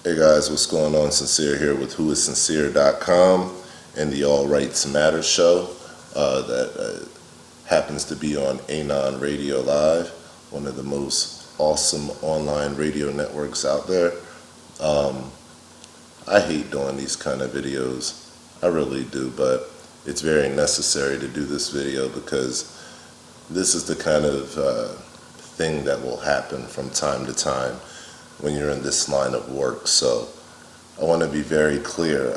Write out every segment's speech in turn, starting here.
Hey guys, what's going on? Sincere here with whoissincere.com and the All Rights Matter show that happens to be on Anon Radio Live, one of the most awesome online radio networks out there. I hate doing these kind of videos. I really do, but it's very necessary to do this video because this is the kind of thing that will happen from time to time when you're in this line of work. So I want to be very clear.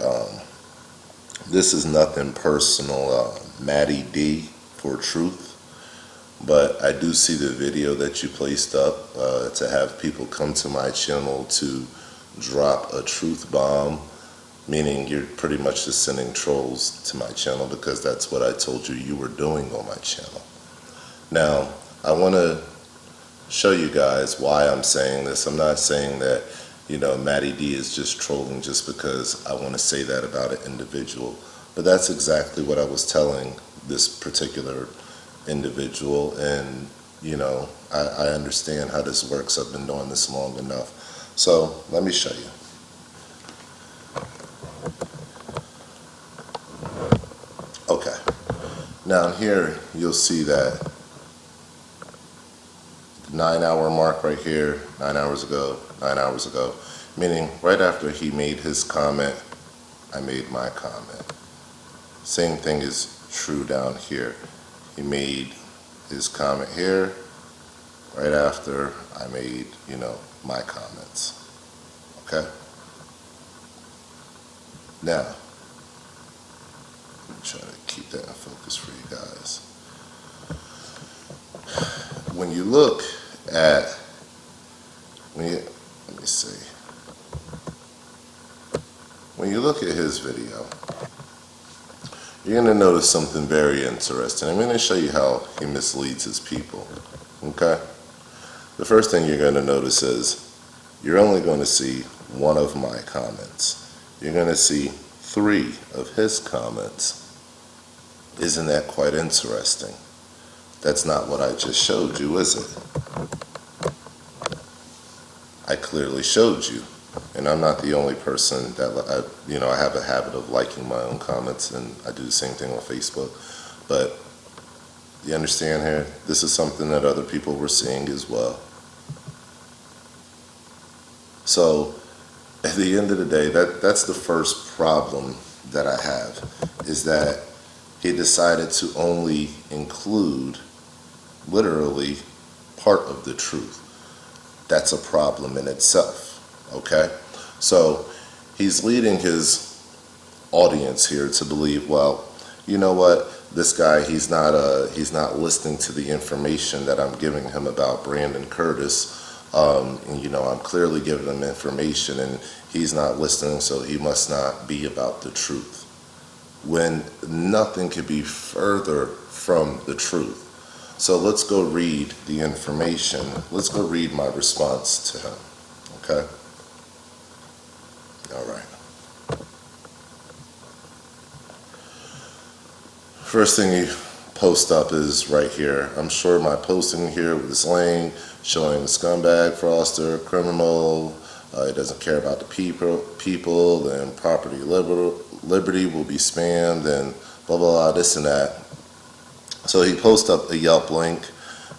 This is nothing personal. MattyD 4Truth, but I do see the video that you placed up to have people come to my channel to drop a truth bomb, meaning you're pretty much just sending trolls to my channel because that's what I told you you were doing on my channel. Now, I want to show you guys why I'm saying this. I'm not saying that, MattyD is just trolling just because I want to say that about an individual. But that's exactly what I was telling this particular individual. And, I understand how this works. I've been doing this long enough. So let me show you. Okay. Now here you'll see that 9-hour mark right here, 9 hours ago, meaning right after he made his comment, I made my comment. Same thing is true down here. He made his comment here, right after I made, my comments. Okay? Now, I'm trying to keep that in focus for you guys. When you look at, when you look at his video, you're going to notice something very interesting. I'm going to show you how he misleads his people. Okay? The first thing you're going to notice is you're only going to see one of my comments. You're going to see 3 of his comments. Isn't that quite interesting? That's not what I just showed you, is it? I clearly showed you. And I'm not the only person that, I have a habit of liking my own comments, and I do the same thing on Facebook. But you understand here? This is something that other people were seeing as well. So at the end of the day, that's the first problem that I have, is that he decided to only include literally part of the truth. That's a problem in itself, okay? So he's leading his audience here to believe, well, you know what, this guy, he's not listening to the information that I'm giving him about Brandon Curtis, and I'm clearly giving him information and he's not listening, so he must not be about the truth. When nothing could be further from the truth. So let's go read the information. Let's go read my response to him. Okay? All right. First thing you post up is right here. I'm sure my posting here with this lane showing scumbag, fraudster, criminal, he doesn't care about the people, and property liberty will be spammed, and blah, blah, blah, this and that. So he posts up a Yelp link.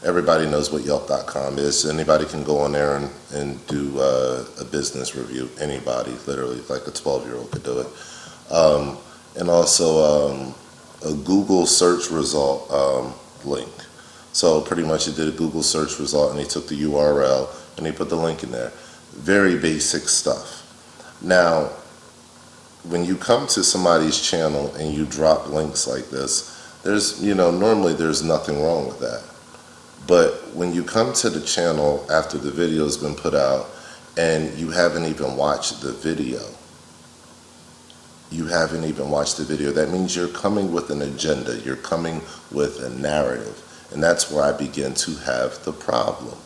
Everybody knows what Yelp.com is. Anybody can go on there and do a business review. Anybody, literally, like a 12-year-old could do it. And also a Google search result link. So pretty much he did a Google search result and he took the URL and he put the link in there. Very basic stuff. Now, when you come to somebody's channel and you drop links like this, there's, normally there's nothing wrong with that. But when you come to the channel after the video's been put out and you haven't even watched the video, that means you're coming with an agenda, you're coming with a narrative, and that's where I begin to have the problem.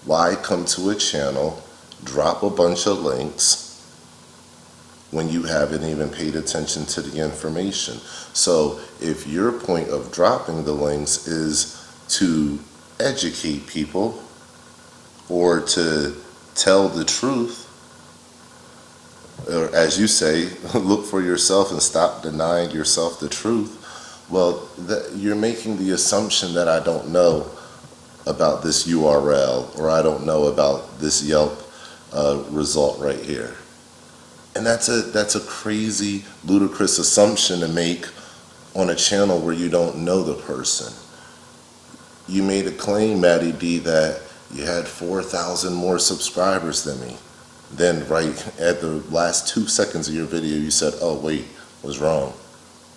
Why come to a channel, drop a bunch of links, when you haven't even paid attention to the information? So if your point of dropping the links is to educate people or to tell the truth, or as you say, look for yourself and stop denying yourself the truth. Well, you're making the assumption that I don't know about this URL, or I don't know about this Yelp result right here. And that's a crazy, ludicrous assumption to make on a channel where you don't know the person. You made a claim, MattyD, that you had 4,000 more subscribers than me. Then right at the last 2 seconds of your video, you said, oh wait, was wrong.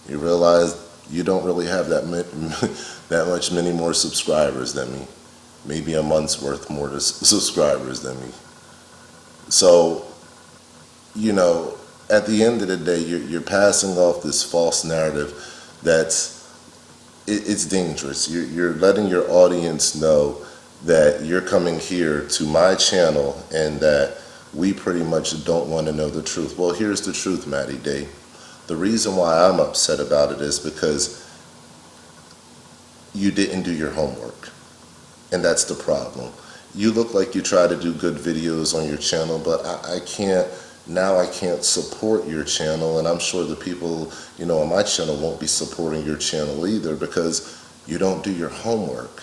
You realized you don't really have that many more subscribers than me. Maybe a month's worth more subscribers than me. So, you know, at the end of the day, you're passing off this false narrative it's dangerous. You're letting your audience know that you're coming here to my channel and that we pretty much don't want to know the truth. Well, here's the truth, MattyD. The reason why I'm upset about it is because you didn't do your homework. And that's the problem. You look like you try to do good videos on your channel, but I can't support your channel, and I'm sure the people, you know, on my channel won't be supporting your channel either because you don't do your homework.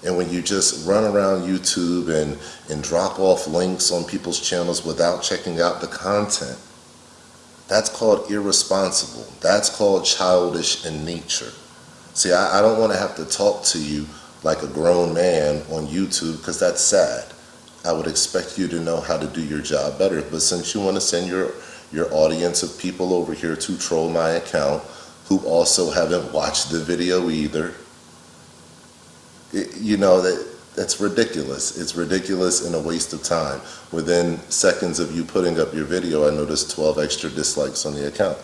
And when you just run around YouTube and drop off links on people's channels without checking out the content, that's called irresponsible. That's called childish in nature. See, I don't want to have to talk to you like a grown man on YouTube because that's sad. I would expect you to know how to do your job better. But since you want to send your audience of people over here to troll my account who also haven't watched the video either, you know, that's ridiculous. It's ridiculous and a waste of time. Within seconds of you putting up your video, I noticed 12 extra dislikes on the account.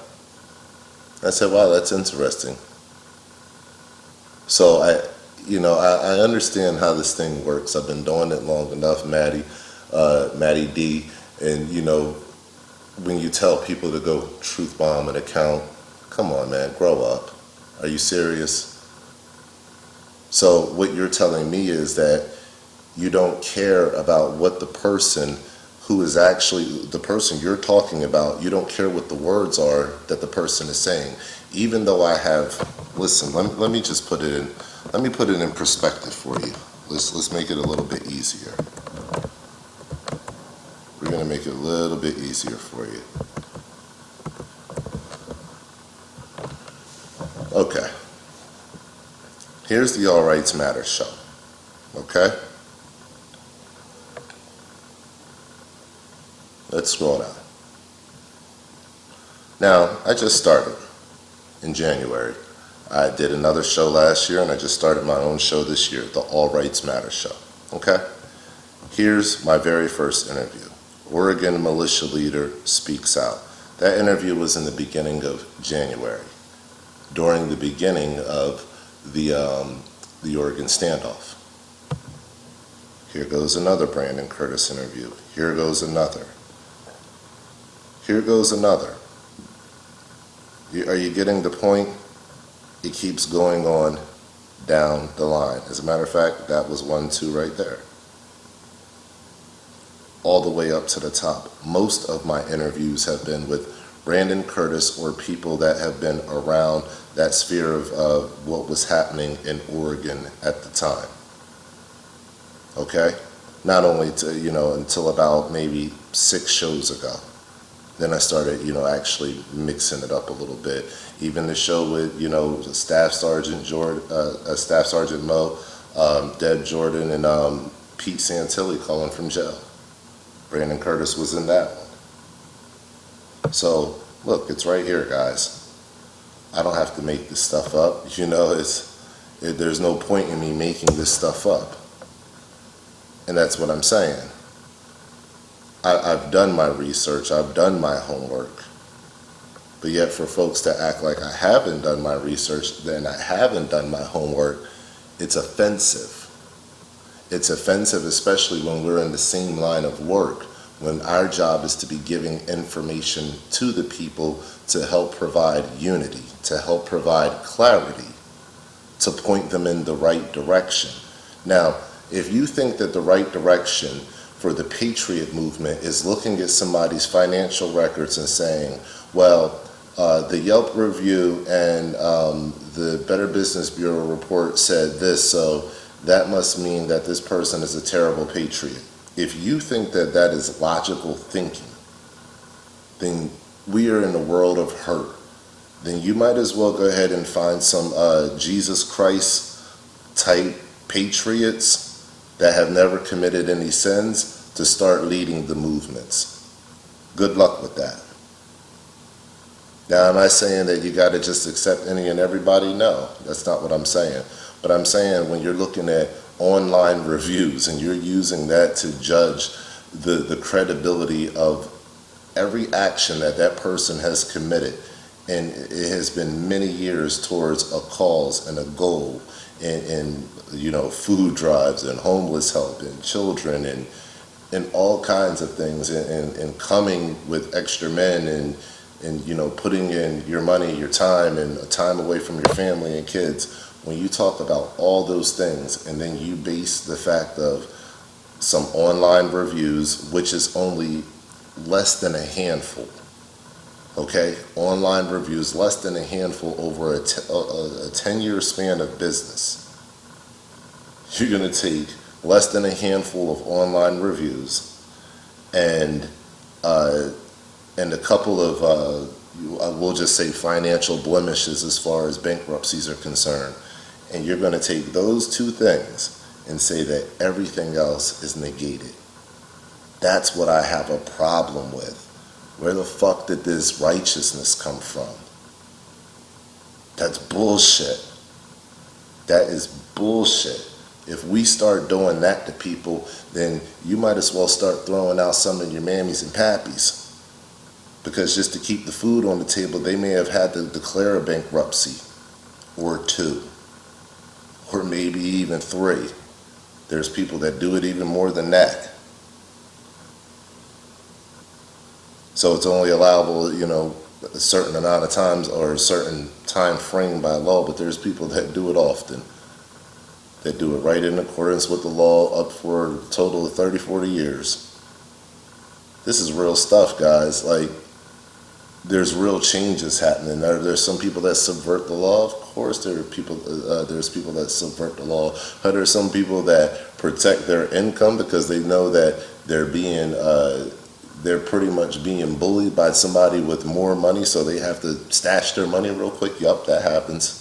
I said, wow, that's interesting. So I understand how this thing works. I've been doing it long enough, MattyD, and you know, when you tell people to go truth bomb an account, come on, man, grow up. Are you serious? So what you're telling me is that you don't care about what the person who is actually the person you're talking about, you don't care what the words are that the person is saying. Even though I have, listen, let me just put it in. Let me put it in perspective for you. Let's make it a little bit easier. We're going to make it a little bit easier for you. Okay. Here's the All Rights Matter show. Okay? Let's scroll down. Now, I just started in January. I did another show last year, and I just started my own show this year, the All Rights Matter show. Okay? Here's my very first interview. Oregon militia leader speaks out. That interview was in the beginning of January, during the beginning of the Oregon standoff. Here goes another Brandon Curtis interview. Here goes another. Here goes another. Are you getting the point? It keeps going on down the line. As a matter of fact, that was 1, 2 right there. All the way up to the top. Most of my interviews have been with Brandon Curtis or people that have been around that sphere of what was happening in Oregon at the time. Okay? Not only until about maybe 6 shows ago. Then I started, actually mixing it up a little bit. Even the show with, Staff Sergeant Mo, Deb Jordan, and Pete Santilli calling from jail. Brandon Curtis was in that one. So, look, it's right here, guys. I don't have to make this stuff up. There's no point in me making this stuff up. And that's what I'm saying. I've done my research, I've done my homework, but yet for folks to act like I haven't done my research, then I haven't done my homework, it's offensive. It's offensive, especially when we're in the same line of work, when our job is to be giving information to the people to help provide unity, to help provide clarity, to point them in the right direction. Now, if you think that the right direction for the Patriot movement is looking at somebody's financial records and saying, well, the Yelp review and the Better Business Bureau report said this, so that must mean that this person is a terrible patriot. If you think that that is logical thinking, then we are in a world of hurt. Then you might as well go ahead and find some Jesus Christ type patriots that have never committed any sins to start leading the movements. Good luck with that. Now, am I saying that you got to just accept any and everybody? No, that's not what I'm saying. But I'm saying when you're looking at online reviews and you're using that to judge the credibility of every action that that person has committed, and it has been many years towards a cause and a goal, and you know, food drives and homeless help and children and all kinds of things, and coming with extra men and you know, putting in your money, your time, and time away from your family and kids. When you talk about all those things and then you base the fact of some online reviews, which is only less than a handful, okay? Online reviews, less than a handful over a 10-year span of business. You're gonna take less than a handful of online reviews and a couple of, we'll just say financial blemishes as far as bankruptcies are concerned. And you're gonna take those two things and say that everything else is negated. That's what I have a problem with. Where the fuck did this righteousness come from? That's bullshit. That is bullshit. If we start doing that to people, then you might as well start throwing out some of your mammies and pappies. Because just to keep the food on the table, they may have had to declare a bankruptcy or two, or maybe even three. There's people that do it even more than that. So it's only allowable, you know, a certain amount of times or a certain time frame by law, but there's people that do it often. That do it right in accordance with the law up for a total of 30, 40 years. This is real stuff, guys. Like, there's real changes happening. There's some people that subvert the law. Of course, there's people that subvert the law. But there's some people that protect their income because they know that they're pretty much being bullied by somebody with more money, so they have to stash their money real quick. Yup, that happens.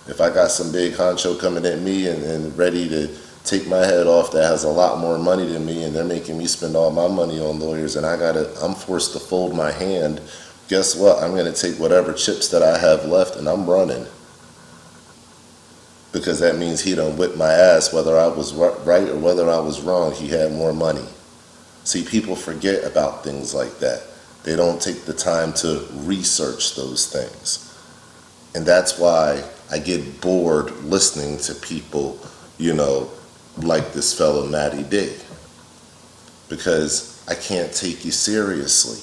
If I got some big honcho coming at me and ready to take my head off that has a lot more money than me, and they're making me spend all my money on lawyers, and I'm forced to fold my hand, guess what? I'm going to take whatever chips that I have left and I'm running. Because that means he done whipped my ass, whether I was right or whether I was wrong. He had more money. See, people forget about things like that. They don't take the time to research those things. And that's why I get bored listening to people, you know, like this fellow MattyD, because I can't take you seriously.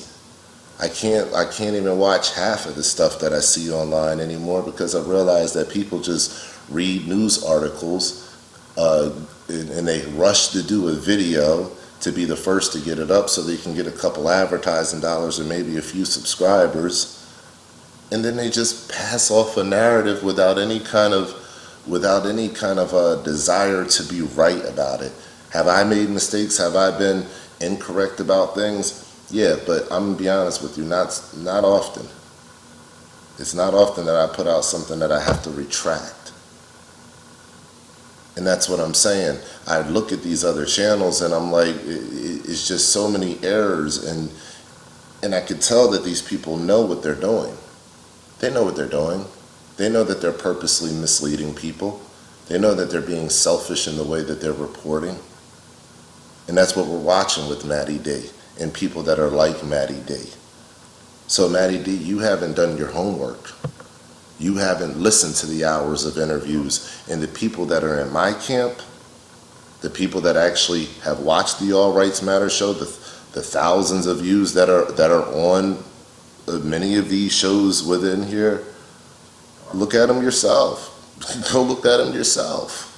I can't even watch half of the stuff that I see online anymore, because I realize that people just read news articles and they rush to do a video to be the first to get it up so they can get a couple advertising dollars or maybe a few subscribers, and then they just pass off a narrative without any kind of desire to be right about it. Have I made mistakes? Have I been incorrect about things? Yeah, but I'm gonna be honest with you, not often. It's not often that I put out something that I have to retract. And that's what I'm saying. I look at these other channels and I'm like, it's just so many errors, and I could tell that these people know what they're doing. They know what they're doing. They know that they're purposely misleading people. They know that they're being selfish in the way that they're reporting. And that's what we're watching with MattyD and people that are like MattyD. So MattyD, you haven't done your homework. You haven't listened to the hours of interviews. And the people that are in my camp, the people that actually have watched the All Rights Matter show, the thousands of views that are on many of these shows within here, look at them yourself. Go look at them yourself.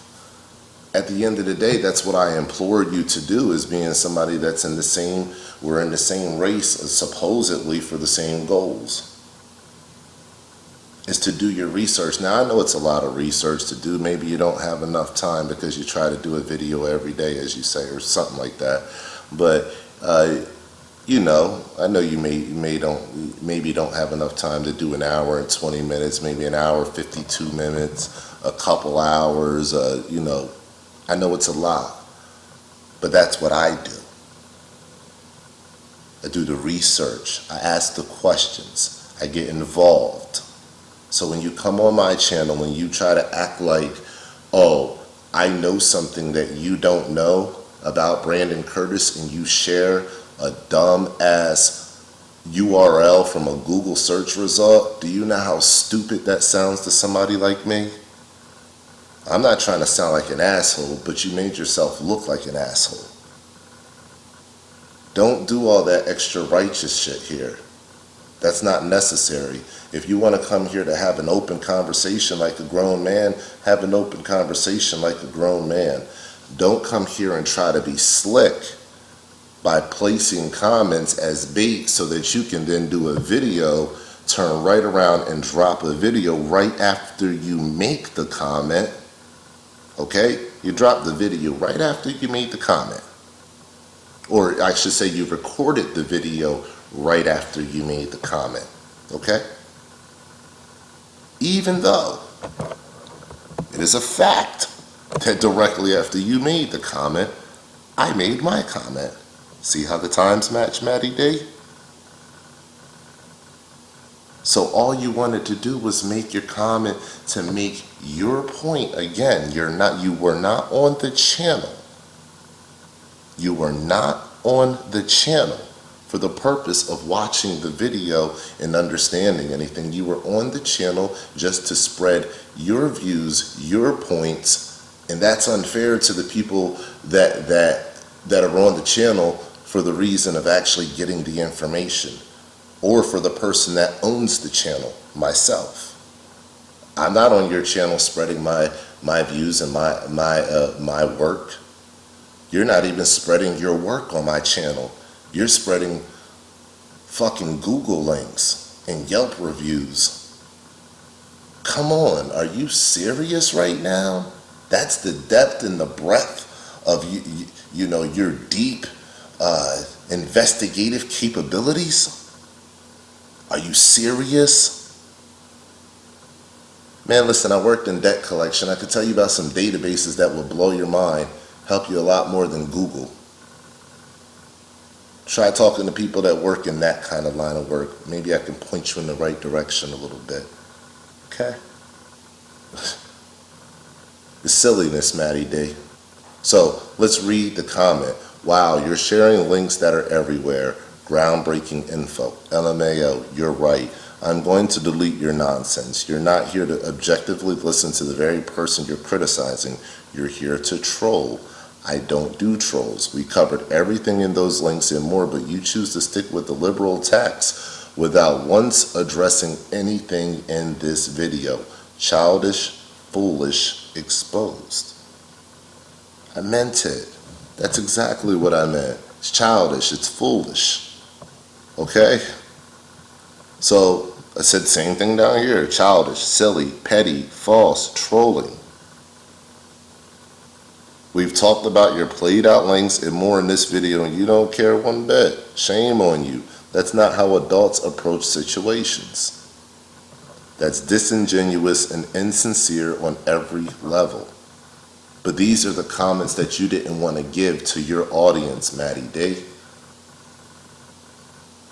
at the end of the day, that's what I implored you to do, is being somebody that's in the same, we're in the same race, supposedly for the same goals, is to do your research. Now, I know it's a lot of research to do. Maybe you don't have enough time because you try to do a video every day, as you say, or something like that. But, you know, I know you maybe don't have enough time to do an hour and 20 minutes, maybe an hour, 52 minutes, a couple hours, you know. I know it's a lot, but that's what I do. I do the research. I ask the questions. I get involved. So when you come on my channel, when you try to act like, oh, I know something that you don't know about Brandon Curtis, and you share a dumb ass URL from a Google search result, do you know how stupid that sounds to somebody like me? I'm not trying to sound like an asshole, but you made yourself look like an asshole. Don't do all that extra righteous shit here. That's not necessary. If you want to come here to have an open conversation like a grown man, have an open conversation like a grown man. Don't come here and try to be slick by placing comments as bait so that you can then do a video, turn right around and drop a video right after you make the comment. Okay? You drop the video right after you made the comment. Or I should say you recorded the video right after you made the comment. Okay? Even though it is a fact that directly after you made the comment, I made my comment. See how the times match, MattyD? So all you wanted to do was make your comment to make your point. Again, you were not on the channel. You were not on the channel for the purpose of watching the video and understanding anything. You were on the channel just to spread your views, your points, and that's unfair to the people that are on the channel for the reason of actually getting the information, or for the person that owns the channel, myself. I'm not on your channel spreading my views and my work. You're not even spreading your work on my channel. You're spreading fucking Google links and Yelp reviews. Come on, are you serious right now? That's the depth and the breadth of you know, your deep investigative capabilities? Are you serious? Man, listen, I worked in debt collection. I could tell you about some databases that will blow your mind, help you a lot more than Google. Try talking to people that work in that kind of line of work. Maybe I can point you in the right direction a little bit. Okay? The silliness, MattyD. So let's read the comment. Wow, you're sharing links that are everywhere. Groundbreaking info. LMAO, you're right. I'm going to delete your nonsense. You're not here to objectively listen to the very person you're criticizing. You're here to troll. I don't do trolls. We covered everything in those links and more, but you choose to stick with the liberal attacks without once addressing anything in this video. Childish, foolish, exposed. I meant it. That's exactly what I meant. It's childish, it's foolish. Okay? So I said same thing down here. Childish, silly, petty, false, trolling. We've talked about your played out links and more in this video, and you don't care one bit. Shame on you. That's not how adults approach situations. That's disingenuous and insincere on every level. But these are the comments that you didn't want to give to your audience, MattyD.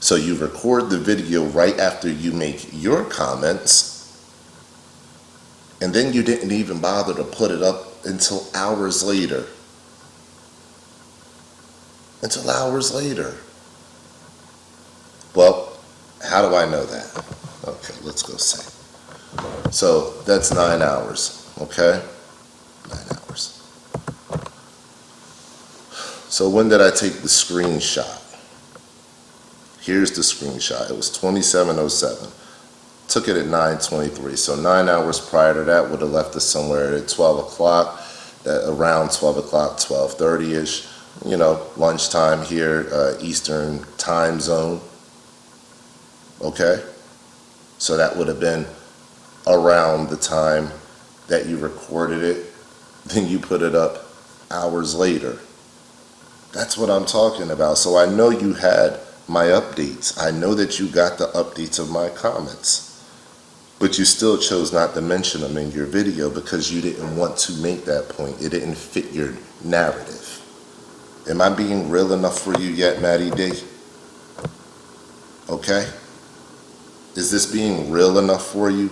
So you record the video right after you make your comments, and then you didn't even bother to put it up until hours later. Until hours later. Well, how do I know that? Okay, let's go see. So that's 9 hours, okay? 9 hours. So when did I take the screenshot? Here's the screenshot. It was 27:07. Took it at 9:23. So 9 hours prior to that would have left us somewhere at 12 o'clock. around 12 o'clock, 12:30ish, lunchtime here, Eastern time zone. Okay? So that would have been around the time that you recorded it. Then you put it up hours later. That's what I'm talking about. So I know you had my updates. I know that you got the updates of my comments. But you still chose not to mention them in your video because you didn't want to make that point. It didn't fit your narrative. Am I being real enough for you yet, MattyD? Okay? Is this being real enough for you?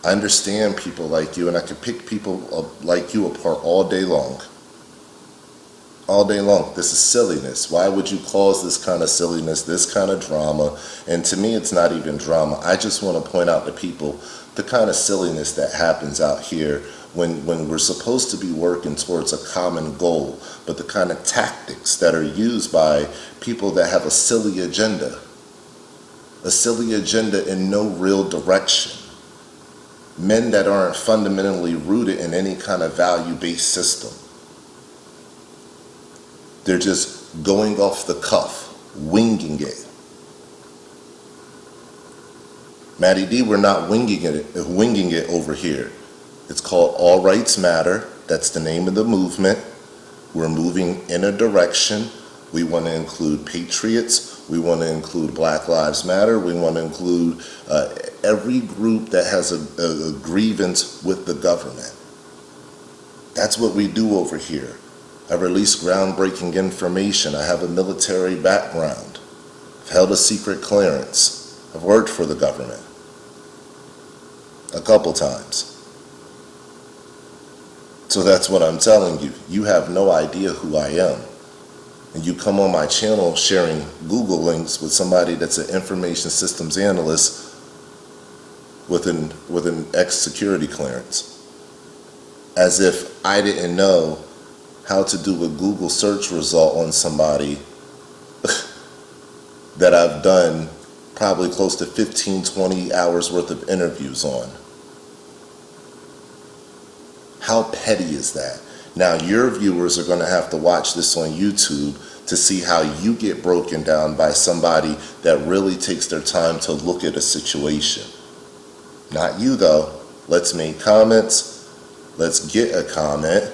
I understand people like you, and I can pick people like you apart all day long. All day long. This is silliness. Why would you cause this kind of silliness, this kind of drama? And to me, it's not even drama. I just want to point out to people the kind of silliness that happens out here when we're supposed to be working towards a common goal, but the kind of tactics that are used by people that have a silly agenda in no real direction. Men that aren't fundamentally rooted in any kind of value-based system. They're just going off the cuff, winging it. MattyD, we're not winging it over here. It's called All Rights Matter. That's the name of the movement. We're moving in a direction. We want to include patriots. We want to include Black Lives Matter. We want to include every group that has a grievance with the government. That's what we do over here. I release groundbreaking information. I have a military background. I've held a secret clearance. I've worked for the government a couple times. So that's what I'm telling you. You have no idea who I am. And you come on my channel sharing Google links with somebody that's an information systems analyst with an ex-security clearance. As if I didn't know how to do a Google search result on somebody that I've done probably close to 15, 20 hours worth of interviews on. How petty is that? Now your viewers are going to have to watch this on YouTube to see how you get broken down by somebody that really takes their time to look at a situation. Not you though. Let's make comments. Let's get a comment.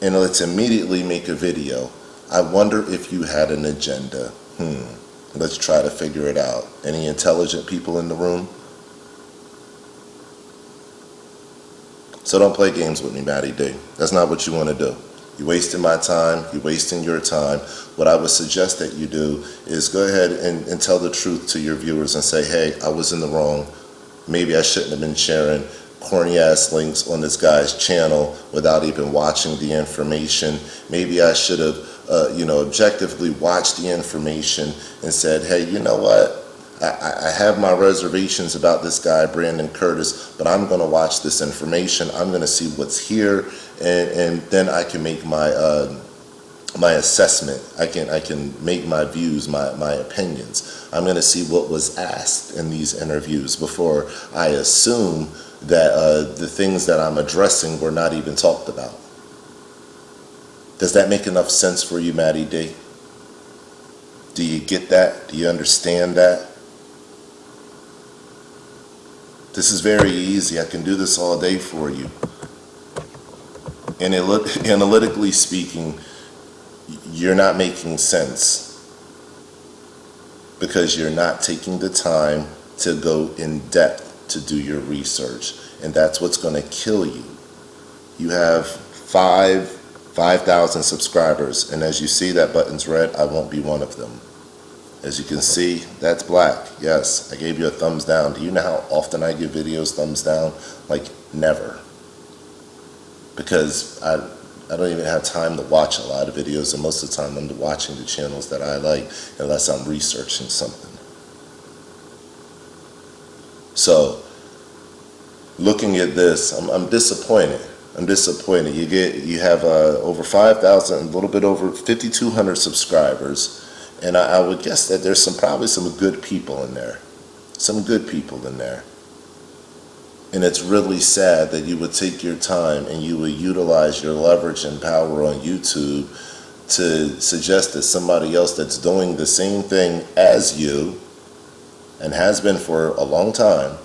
And let's immediately make a video. I wonder if you had an agenda. Let's try to figure it out. Any intelligent people in the room? So don't play games with me, MattyD. That's not what you want to do. You're wasting my time. You're wasting your time. What I would suggest that you do is go ahead and tell the truth to your viewers and say, hey, I was in the wrong. Maybe I shouldn't have been sharing corny ass links on this guy's channel without even watching the information. Maybe I should have, objectively watched the information and said, hey, you know what? I have my reservations about this guy, Brandon Curtis, but I'm going to watch this information. I'm going to see what's here, and then I can make my my assessment. I can make my views, my opinions. I'm going to see what was asked in these interviews before I assume that the things that I'm addressing were not even talked about. Does that make enough sense for you, MattyD? Do you get that? Do you understand that? This is very easy. I can do this all day for you. And analytically speaking, you're not making sense because you're not taking the time to go in depth to do your research. And that's what's going to kill you. You have 5,000 subscribers. And as you see, that button's red. I won't be one of them. As you can see, that's black. Yes, I gave you a thumbs down. Do you know how often I give videos thumbs down? Like, never. Because I don't even have time to watch a lot of videos, and most of the time I'm watching the channels that I like unless I'm researching something. So, looking at this, I'm disappointed. I'm disappointed. You have over 5,000, a little bit over 5,200 subscribers. And I would guess that there's probably some good people in there. Some good people in there. And it's really sad that you would take your time and you would utilize your leverage and power on YouTube to suggest that somebody else that's doing the same thing as you and has been for a long time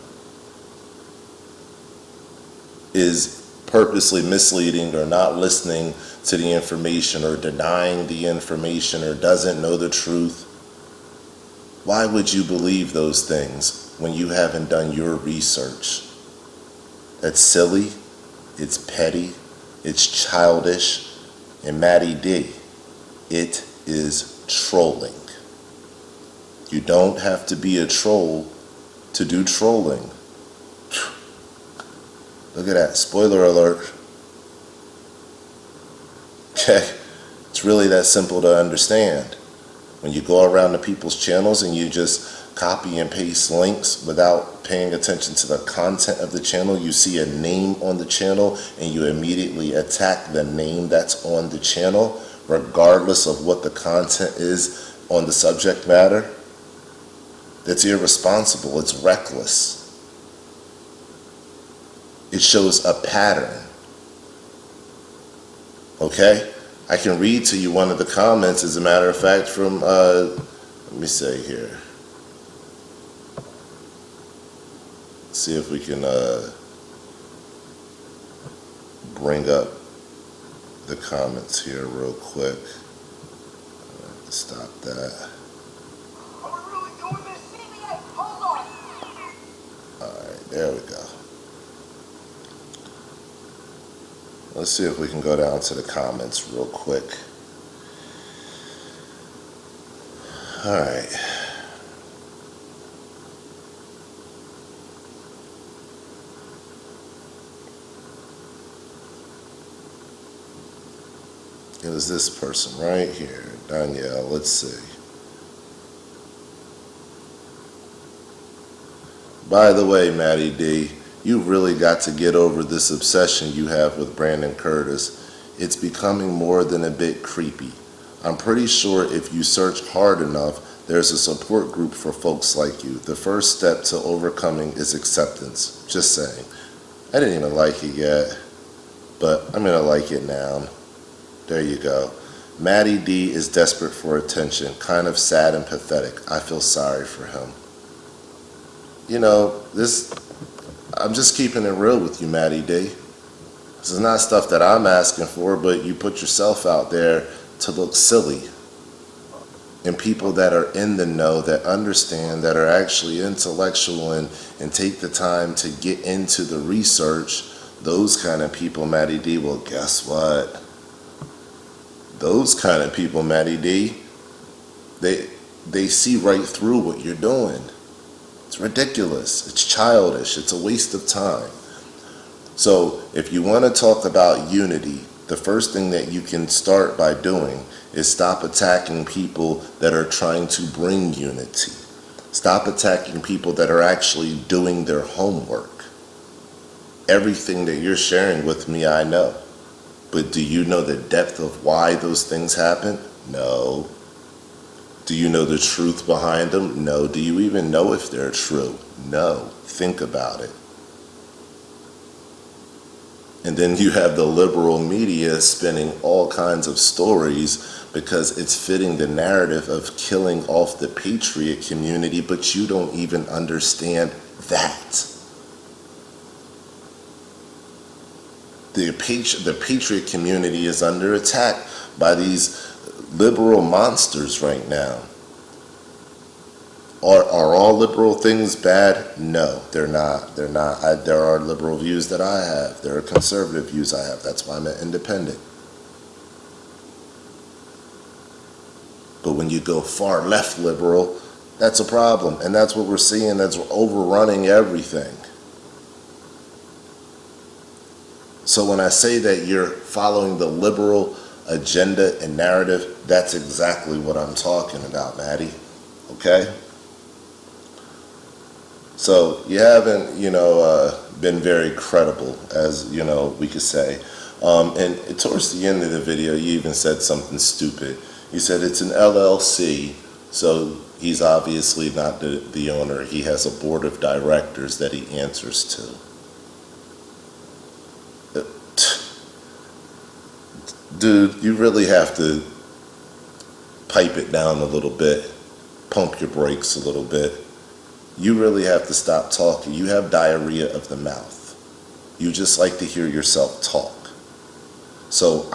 is purposely misleading or not listening to the information or denying the information or doesn't know the truth. Why would you believe those things when you haven't done your research? That's silly, it's petty, it's childish, and MattyD, it is trolling. You don't have to be a troll to do trolling. Look at that, spoiler alert. Okay, it's really that simple to understand. When you go around to people's channels and you just copy and paste links without paying attention to the content of the channel, you see a name on the channel and you immediately attack the name that's on the channel, regardless of what the content is on the subject matter. That's irresponsible, it's reckless. It shows a pattern. Okay? I can read to you one of the comments, as a matter of fact, from, let me say here. See if we can bring up the comments here real quick. Stop that. Are we really doing this? CBA, hold on. Alright, there we go. Let's see if we can go down to the comments real quick. Alright. It was this person right here, Danielle. Let's see. By the way, MattyD, you really got to get over this obsession you have with Brandon Curtis. It's becoming more than a bit creepy. I'm pretty sure if you search hard enough, there's a support group for folks like you. The first step to overcoming is acceptance. Just saying. I didn't even like it yet, but I'm gonna like it now. There you go. MattyD is desperate for attention, kind of sad and pathetic. I feel sorry for him. You know, I'm just keeping it real with you, MattyD. This is not stuff that I'm asking for, but you put yourself out there to look silly. And people that are in the know, that understand, that are actually intellectual and take the time to get into the research, those kind of people, MattyD, well, guess what? Those kind of people, MattyD, they see right through what you're doing. It's ridiculous. It's childish. It's a waste of time. So if you want to talk about unity, the first thing that you can start by doing is stop attacking people that are trying to bring unity. Stop attacking people that are actually doing their homework. Everything that you're sharing with me, I know. But do you know the depth of why those things happen? No. Do you know the truth behind them? No. Do you even know if they're true? No. Think about it. And then you have the liberal media spinning all kinds of stories because it's fitting the narrative of killing off the patriot community, but you don't even understand that. The patriot community is under attack by these liberal monsters right now. Are all liberal things bad? No, they're not. They're not. There are liberal views that I have. There are conservative views I have. That's why I'm an independent. But when you go far left liberal, that's a problem. And that's what we're seeing. That's overrunning everything. So when I say that you're following the liberal agenda and narrative, that's exactly what I'm talking about, Matty. Okay? So you haven't, been very credible, as, we could say. And towards the end of the video, you even said something stupid. You said it's an LLC, so he's obviously not the owner. He has a board of directors that he answers to. dude, you really have to pipe it down a little bit, pump your brakes a little bit. You really have to stop talking. You have diarrhea of the mouth. You just like to hear yourself talk. So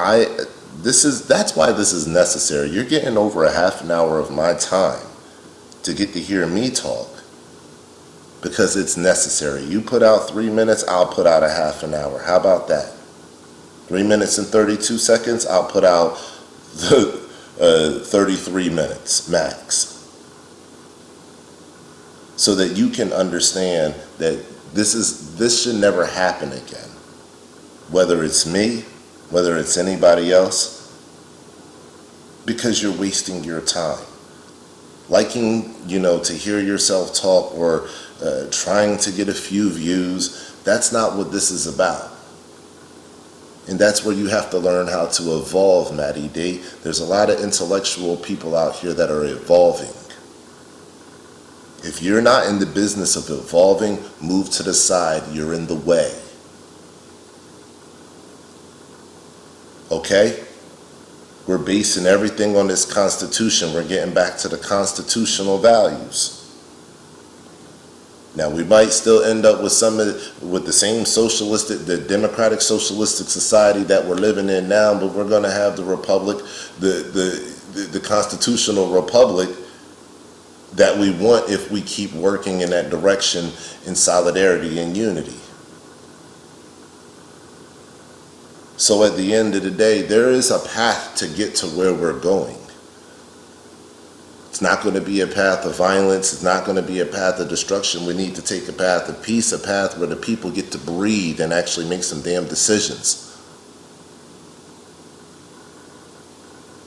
that's why this is necessary. You're getting over a half an hour of my time to get to hear me talk because it's necessary. You put out 3 minutes, I'll put out a half an hour. How about that? 3 minutes and 32 seconds, I'll put out the 33 minutes max. So that you can understand that this should never happen again. Whether it's me, whether it's anybody else, because you're wasting your time. Liking, to hear yourself talk or trying to get a few views, that's not what this is about. And that's where you have to learn how to evolve, MattyD. There's a lot of intellectual people out here that are evolving. If you're not in the business of evolving, move to the side. You're in the way. Okay? We're basing everything on this Constitution. We're getting back to the constitutional values. Now, we might still end up with the same the democratic socialistic society that we're living in now, but we're going to have the republic, the constitutional republic that we want if we keep working in that direction in solidarity and unity. So at the end of the day, there is a path to get to where we're going. It's not going to be a path of violence. It's not going to be a path of destruction. We need to take a path of peace, a path where the people get to breathe and actually make some damn decisions.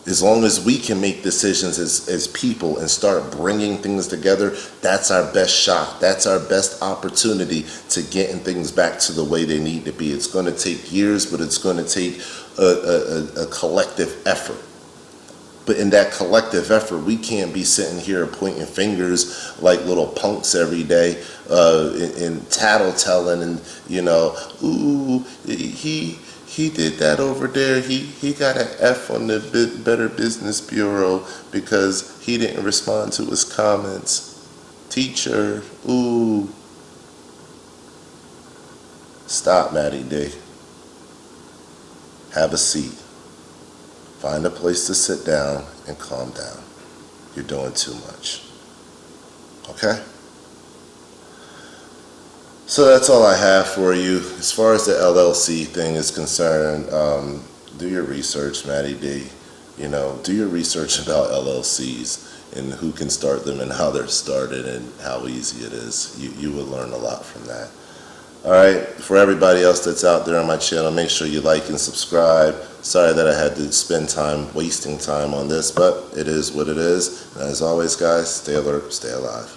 As long as we can make decisions as people and start bringing things together, that's our best shot. That's our best opportunity to getting things back to the way they need to be. It's going to take years, but it's going to take a collective effort. But in that collective effort, we can't be sitting here pointing fingers like little punks every day and tattletelling and, ooh, he did that over there. He got an F on the Better Business Bureau because he didn't respond to his comments. Teacher, ooh. Stop, MattyD. Have a seat. Find a place to sit down and calm down. You're doing too much. Okay? So that's all I have for you. As far as the LLC thing is concerned, do your research, MattyD. Do your research about LLCs and who can start them and how they're started and how easy it is. You will learn a lot from that. All right, for everybody else that's out there on my channel, make sure you like and subscribe. Sorry that I had to spend time wasting time on this, but it is what it is. And as always, guys, stay alert, stay alive.